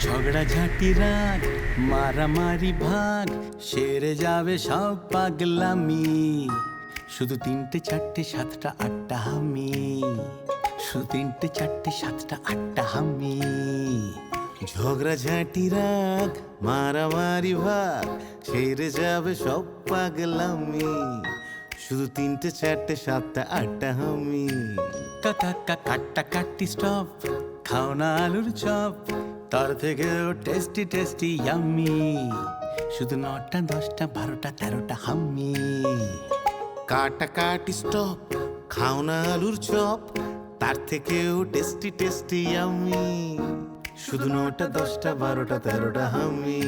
ঝগড়াঝাটি রাগ মারামারি ভাগ সেরে যাবে সব পাগলামি। শুধু তিনটে চারটে সাতটা আটটা হামি, শুধু তিনটে চারটে সাতটা আটটা হামি। ঝগড়াঝাটি রাগ মারামারি ভাগ সেরে যাবে সব পাগলামি। শুধু তিনটে চারটে সাতটা আটটা হামি। কাকা কাটা কাটি স্টপ, খাও না আলুর চপ, তার থেকেও টেস্টি টেস্টি ইয়াম্মি। শুধু 9টা 10টা 12টা 13টা হাম্মি। কাটা কাটি স্টপ, খাও না আলুর চপ, তার থেকেও টেস্টি টেস্টি ইয়াম্মি। শুধু 9টা 10টা 12টা 13টা হাম্মি।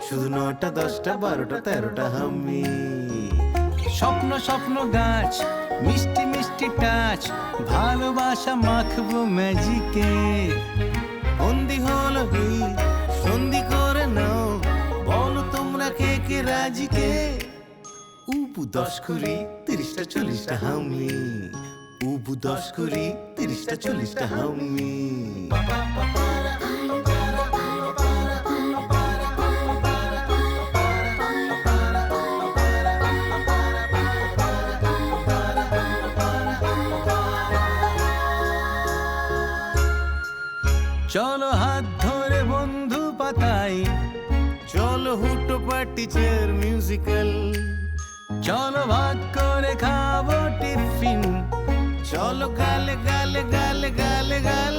শুধু 9টা 10টা 12টা 13টা হাম্মি। স্বপ্ন স্বপ্ন গাছ, মিষ্টি মিষ্টি টাচ, ভালোবাসা মাখবো ম্যাজিকে। বন্দি হলো কি সন্ধি করে নাও, বলো তোমরা কে কে রাজি কে। উবু 10 20 30টা 40টা হামি। উবু 10 20 30টা 40টা হামি। চলো হাত ধরে বন্ধু পাতাই, চলো হুটো পাটি চেয়ার মিউজিক্যাল। চলো ভাগ করে খাবো টিফিন, চলো গালে গালে গালে গালে গাল।